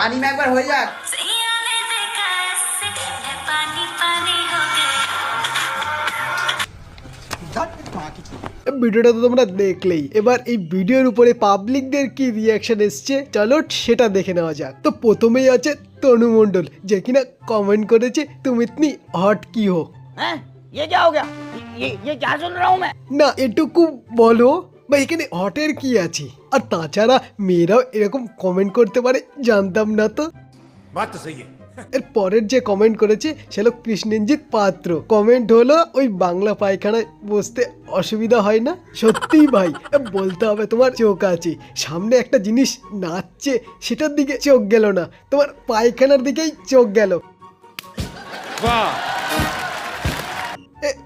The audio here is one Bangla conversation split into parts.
पानी में एक बार हो যাক। ভিডিওটা তো তোমরা দেখলেই, এবার এই ভিডিওর উপরে পাবলিকদের কি রিয়াকশন এসছে চলো সেটা দেখে নেওয়া যাক। তো প্রথমেই আছে তনু মণ্ডল, যে কিনা কমেন্ট করেছে तुम इतनी हॉट की हो। ये क्या हो गया? ये क्या सुन रहा हूँ मैं? না এটুকু বলো বা এখানে হটের কি আছে? আর তাছাড়া মেয়েরাও এরকম কমেন্ট করতে পারে জানতাম না তো। बात तो सही है। এর পরের যে কমেন্ট করেছে সেটা কৃষ্ণেনজিৎ পাত্র। কমেন্ট হলো ওই বাংলা পায়খানায় বসতে অসুবিধা হয় না? সত্যিই ভাই বলতে হবে তোমার চোখ আছে, সামনে একটা জিনিস নাচছে সেটার দিকে চোখ গেল না, তোমার পায়খানার দিকেই চোখ গেল।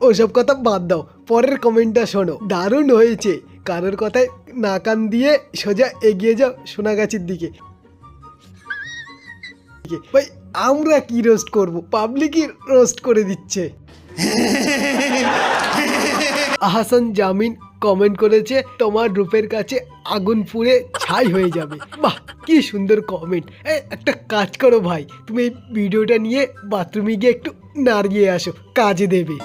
ওসব কথা বাদ দাও, পরের কমেন্টটা শোনো, দারুণ হয়েছে। কারোর কথায় না কান দিয়ে সোজা এগিয়ে যাও সোনাগাছির দিকে। ভাই আমরা কি রোস্ট করব, পাবলিকই রোস্ট করে দিচ্ছে। আহসান জামিন কমেন্ট করেছে তোমার রূপের কাছে আগুন পুড়ে ছাই হয়ে যাবে। বাহ কি সুন্দর কমেন্ট। একটা কাজ করো ভাই, তুমি এই ভিডিওটা নিয়ে বাথরুমে গিয়ে একটু নাড়িয়ে আসো, কাজে দেবে।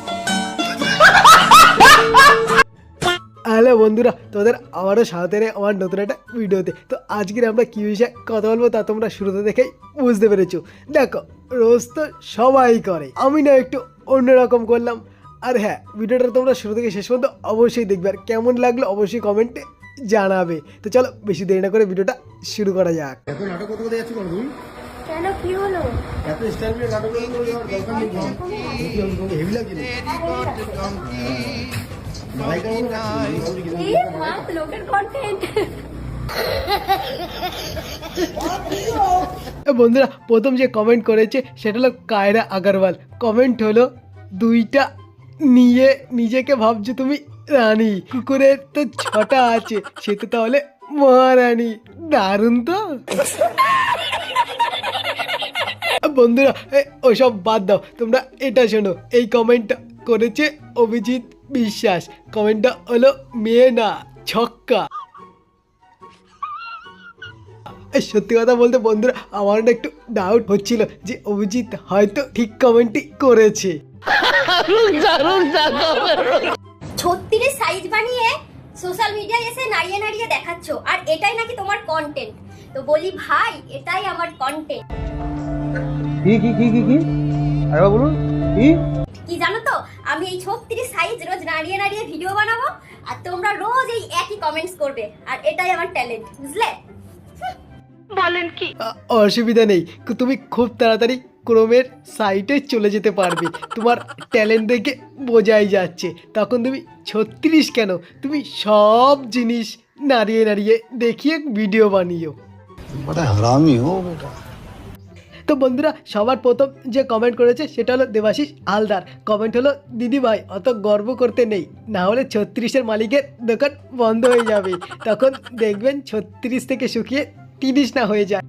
হ্যালো বন্ধুরা, তোমাদের আবারও স্বাগত আমার নতুন একটা ভিডিওতে। তো আজকের আমরা কী বিষয়ে কথা বলবো তা তোমরা শুরুতে দেখেই বুঝতে পেরেছো। দেখো রোজ তো সবাই করে, আমি না একটু অন্যরকম করলাম। আর হ্যাঁ, ভিডিওটা তোমরা শুরু থেকে শেষ পর্যন্ত অবশ্যই দেখবে, আর কেমন লাগলো অবশ্যই কমেন্টে জানাবে। তো চলো বেশি দেরি না করে ভিডিওটা শুরু করা যাক। এত নাটক করতে করতে যাচ্ছি তুমি? কেন কি হলো? এত স্টাইল করে নাটক করতে করতে যাওয়ার দরকার নেই। দেখি আমি তোমাকে হেভি লাগছে না? ভাইটা বলো না, এই মা লোকের কন্টেন্ট। বন্ধুরা প্রথম যে কমেন্ট করেছে সেটা হলো কায়রা আগরওয়াল। কমেন্ট হলো দুইটা নিয়ে নিজেকে ভাবছো তুমি রানী, কুকুরের তো ছটা আছে সে তো তাহলে মহারানী। দারুণ তো বন্ধুরা, ওসব বাদ দাও, তোমরা এটা শোনো। এই কমেন্টটা করেছে অভিজিৎ বিশ্বাস। কমেন্টটা হলো মেয়ে না ছক্কা। সত্যি কথা বলতে বন্ধুরা আমার না একটু ডাউট হচ্ছিল যে অভিজিৎ হয়তো ঠিক কমেন্টই করেছে। 36 সাইজ বানিয়ে সোশ্যাল মিডিয়ায় এসে নাড়িয়ে নাড়িয়ে দেখাচ্ছ, আর এটাই নাকি তোমার কন্টেন্ট? তো বলি ভাই, এটাই আমার কন্টেন্ট। কি আরে বলুন কি জানো তো, আমি এই 36 সাইজ রোজ নাড়িয়ে নাড়িয়ে ভিডিও বানাবো, আর তোমরা রোজ এই একই কমেন্টস করবে, আর এটাই আমার ট্যালেন্ট, বুঝলে? বলেন কি? অসুবিধা নেই, তুমি খুব তাড়াতাড়ি ক্রোমের সাইটে চলে যেতে পারবে, তোমার ট্যালেন্ট দেখে বোঝাই যাচ্ছে। তখন তুমি 36 কেন, তুমি সব জিনিস নাড়িয়ে নাড়িয়ে দেখিয়ে ভিডিও বানিও। বড় হারামি হো বেটা। তো বন্ধুরা সবার প্রথম যে কমেন্ট করেছে সেটা হলো দেবাশিস হালদার। কমেন্ট হলো দিদি ভাই অত গর্ব করতে নেই, না হলে 36-এর মালিকের দোকান বন্ধ হয়ে যাবে, তখন দেখবেন 36 থেকে শুকিয়ে 30 না হয়ে যায়।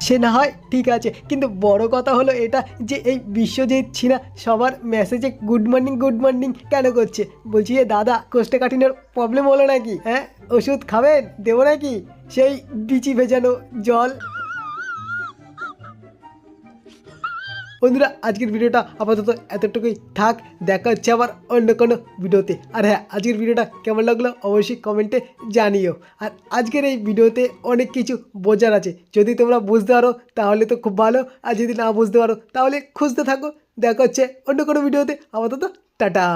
সে না হয় ঠিক আছে, কিন্তু বড় কথা হলো এটা যে এই বিশ্বজিৎ ছিনা সবার মেসেজে গুড মর্নিং কেন করছে? বলছি যে দাদা কোষ্ঠকাঠিন্যের প্রবলেম হলো নাকি? হ্যাঁ ওষুধ খাবেন, দেবো নাকি সেই বিচি ভেজানো জল? বন্ধুরা আজকের ভিডিওটা আপাতত এতটুকুই থাক, দেখা হচ্ছে আবার অন্য কোনো ভিডিওতে। আর হ্যাঁ, আজকের ভিডিওটা কেমন লাগলো অবশ্যই কমেন্টে জানিও। আর আজকের এই ভিডিওতে অনেক কিছু বোঝার আছে, যদি তোমরা বুঝতে পারো তাহলে তো খুব ভালো, আর যদি না বুঝতে পারো তাহলে খুঁজতে থাকো। দেখা হচ্ছে অন্য কোনো ভিডিওতে, আপাতত টাটা।